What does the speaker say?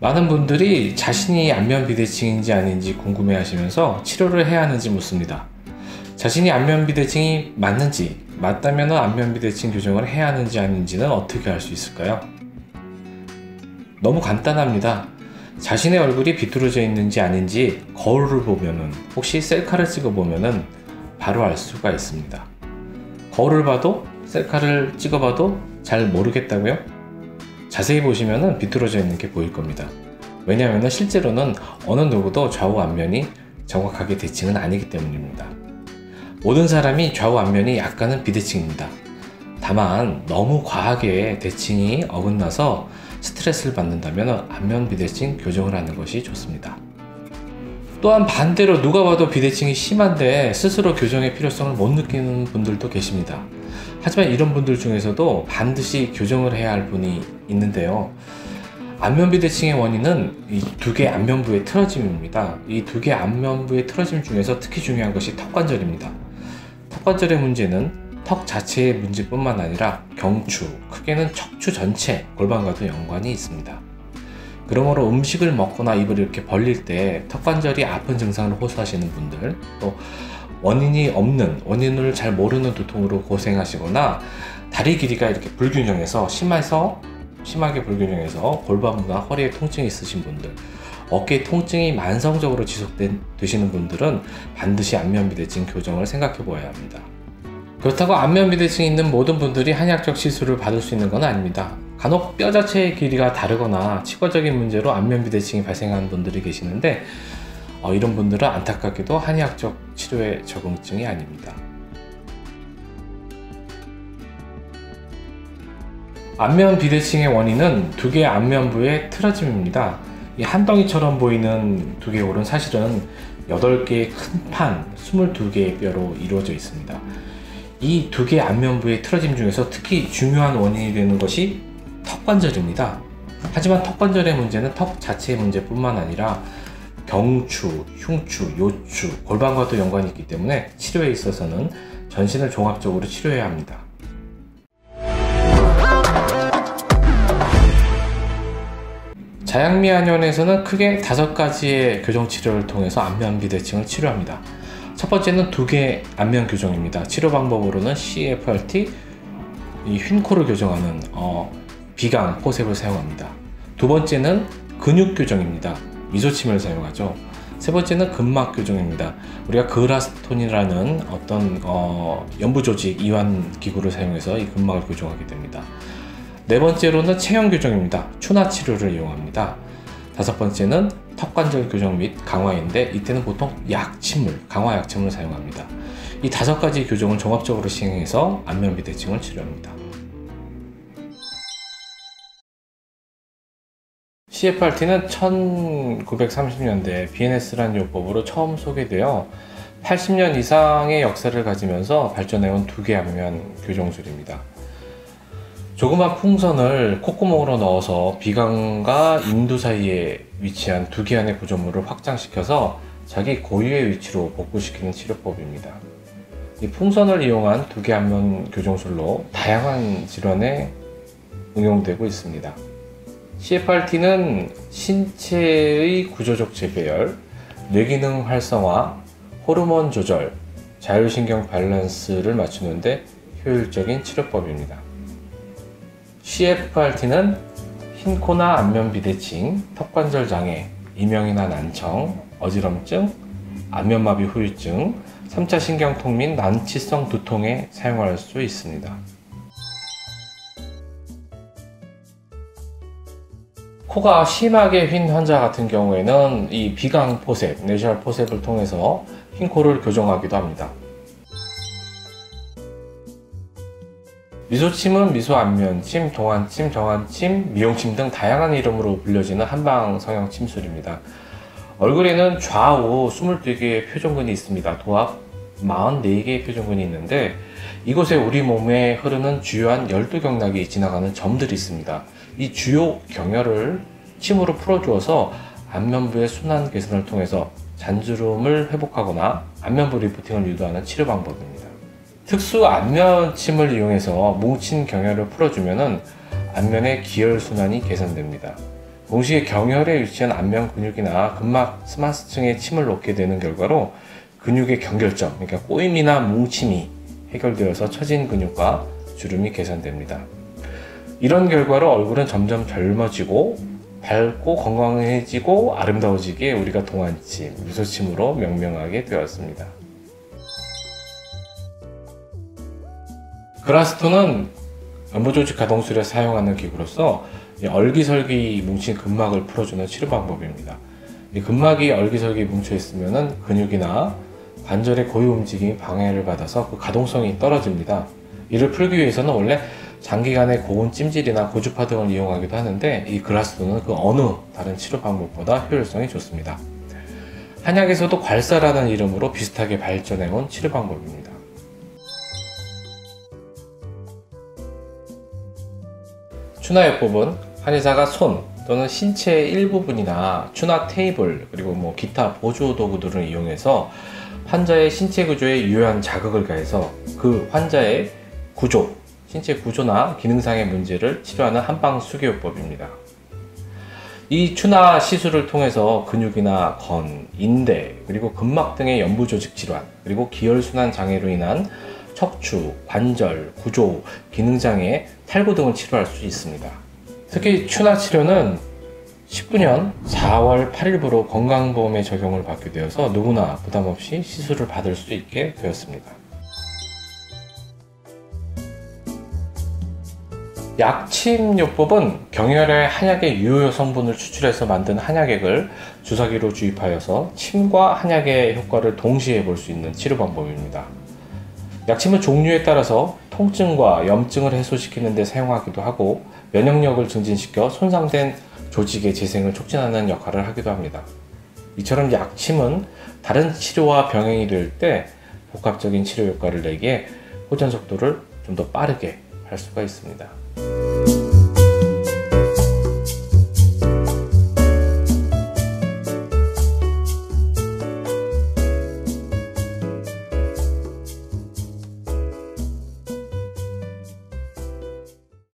많은 분들이 자신이 안면 비대칭인지 아닌지 궁금해 하시면서 치료를 해야 하는지 묻습니다. 자신이 안면 비대칭이 맞는지, 맞다면 안면 비대칭 교정을 해야 하는지 아닌지는 어떻게 알 수 있을까요? 너무 간단합니다. 자신의 얼굴이 비뚤어져 있는지 아닌지 거울을 보면은, 혹시 셀카를 찍어 보면은 바로 알 수가 있습니다. 거울을 봐도 셀카를 찍어 봐도 잘 모르겠다고요? 자세히 보시면은 비뚤어져 있는 게 보일 겁니다. 왜냐하면 실제로는 어느 누구도 좌우 안면이 정확하게 대칭은 아니기 때문입니다. 모든 사람이 좌우 안면이 약간은 비대칭입니다. 다만 너무 과하게 대칭이 어긋나서 스트레스를 받는다면 안면 비대칭 교정을 하는 것이 좋습니다. 또한 반대로 누가 봐도 비대칭이 심한데 스스로 교정의 필요성을 못 느끼는 분들도 계십니다. 하지만 이런 분들 중에서도 반드시 교정을 해야 할 분이 있는데요. 안면 비대칭의 원인은 이 두 개 안면부의 틀어짐입니다. 이 두 개 안면부의 틀어짐 중에서 특히 중요한 것이 턱관절입니다. 턱관절의 문제는 턱 자체의 문제뿐만 아니라 경추, 크게는 척추 전체, 골반과도 연관이 있습니다. 그러므로 음식을 먹거나 입을 이렇게 벌릴 때 턱관절이 아픈 증상을 호소하시는 분들, 또 원인이 없는, 원인을 잘 모르는 두통으로 고생하시거나 다리 길이가 이렇게 불균형해서 심하게 불균형해서 골반부나 허리에 통증이 있으신 분들, 어깨 통증이 만성적으로 지속되시는 분들은 반드시 안면 비대칭 교정을 생각해 보아야 합니다. 그렇다고 안면 비대칭이 있는 모든 분들이 한의학적 시술을 받을 수 있는 건 아닙니다. 간혹 뼈 자체의 길이가 다르거나 치과적인 문제로 안면 비대칭이 발생하는 분들이 계시는데 이런 분들은 안타깝게도 한의학적 치료의 적응증이 아닙니다. 안면 비대칭의 원인은 두 개의 안면부의 틀어짐입니다. 이 한 덩이처럼 보이는 두 개의 홀은 사실은 8개의 큰 판, 22개의 뼈로 이루어져 있습니다. 이 두 개의 안면부의 틀어짐 중에서 특히 중요한 원인이 되는 것이 턱관절입니다. 하지만 턱관절의 문제는 턱 자체의 문제뿐만 아니라 경추, 흉추, 요추, 골반과도 연관이 있기 때문에 치료에 있어서는 전신을 종합적으로 치료해야 합니다. 자양미안연에서는 크게 5가지의 교정 치료를 통해서 안면 비대칭을 치료합니다. 첫 번째는 두 개의 안면 교정입니다. 치료 방법으로는 CFRT, 이 휜코를 교정하는 비강 포셉을 사용합니다. 두 번째는 근육 교정입니다. 미소침을 사용하죠. 세 번째는 근막 교정입니다. 우리가 그라스톤이라는 어떤 연부 조직 이완 기구를 사용해서 이 근막을 교정하게 됩니다. 네 번째로는 체형 교정입니다. 추나 치료를 이용합니다. 다섯 번째는 턱관절 교정 및 강화인데 이때는 보통 약침물, 강화 약침을 사용합니다. 이 5가지 교정을 종합적으로 시행해서 안면 비대칭을 치료합니다. CFRT는 1930년대 BNS라는 요법으로 처음 소개되어 80년 이상의 역사를 가지면서 발전해온 두 개 안면 교정술입니다. 조그만 풍선을 콧구멍으로 넣어서 비강과 인두 사이에 위치한 두 개 안의 구조물을 확장시켜서 자기 고유의 위치로 복구시키는 치료법입니다. 이 풍선을 이용한 두 개 안면 교정술로 다양한 질환에 응용되고 있습니다. CFRT는 신체의 구조적 재배열, 뇌기능 활성화, 호르몬 조절, 자율신경 밸런스를 맞추는데 효율적인 치료법입니다. CFRT는 휜코나 안면 비대칭, 턱관절 장애, 이명이나 난청, 어지럼증, 안면마비 후유증, 3차 신경통 및 난치성 두통에 사용할 수 있습니다. 코가 심하게 휜 환자 같은 경우에는 이 비강 포셉, 내시얼 포셉을 통해서 휜 코를 교정하기도 합니다. 미소침은 미소안면침, 동안침, 정안침, 미용침 등 다양한 이름으로 불려지는 한방 성형 침술입니다. 얼굴에는 좌우 22개의 표정근이 있습니다. 도합 44개의 표정근이 있는데 이곳에 우리 몸에 흐르는 주요한 12경락이 지나가는 점들이 있습니다. 이 주요 경혈을 침으로 풀어주어서 안면부의 순환 개선을 통해서 잔주름을 회복하거나 안면부 리프팅을 유도하는 치료 방법입니다. 특수 안면침을 이용해서 뭉친 경혈을 풀어주면 안면의 기혈순환이 개선됩니다. 동시에 경혈에 위치한 안면 근육이나 근막 스마스층에 침을 놓게 되는 결과로 근육의 경결점, 그러니까 꼬임이나 뭉침이 해결되어서 처진 근육과 주름이 개선됩니다. 이런 결과로 얼굴은 점점 젊어지고 밝고 건강해지고 아름다워지기에 우리가 동안침, 미소침으로 명명하게 되었습니다. 그라스톤은 연부조직 가동술에 사용하는 기구로서 얼기설기 뭉친 근막을 풀어주는 치료 방법입니다. 이 근막이 얼기설기 뭉쳐 있으면 근육이나 관절의 고유 움직임이 방해를 받아서 그 가동성이 떨어집니다. 이를 풀기 위해서는 원래 장기간의 고온 찜질이나 고주파 등을 이용하기도 하는데, 이 그라스톤은 그 어느 다른 치료 방법보다 효율성이 좋습니다. 한약에서도 괄사라는 이름으로 비슷하게 발전해온 치료 방법입니다. 추나요법은 한의사가 손 또는 신체의 일부분이나 추나 테이블 그리고 기타 보조 도구들을 이용해서 환자의 신체 구조에 유효한 자극을 가해서 그 환자의 구조, 신체 구조나 기능상의 문제를 치료하는 한방 수기요법입니다. 이 추나 시술을 통해서 근육이나 건, 인대, 그리고 근막 등의 연부 조직 질환, 그리고 기혈순환 장애로 인한 척추, 관절, 구조, 기능장애, 탈구 등을 치료할 수 있습니다. 특히 추나 치료는 19년 4월 8일부로 건강보험에 적용을 받게 되어서 누구나 부담없이 시술을 받을 수 있게 되었습니다. 약침요법은 경혈의 한약의 유효 성분을 추출해서 만든 한약액을 주사기로 주입하여서 침과 한약의 효과를 동시에 볼 수 있는 치료 방법입니다. 약침은 종류에 따라서 통증과 염증을 해소시키는 데 사용하기도 하고 면역력을 증진시켜 손상된 조직의 재생을 촉진하는 역할을 하기도 합니다. 이처럼 약침은 다른 치료와 병행이 될 때 복합적인 치료 효과를 내기에 호전 속도를 좀 더 빠르게 할 수가 있습니다.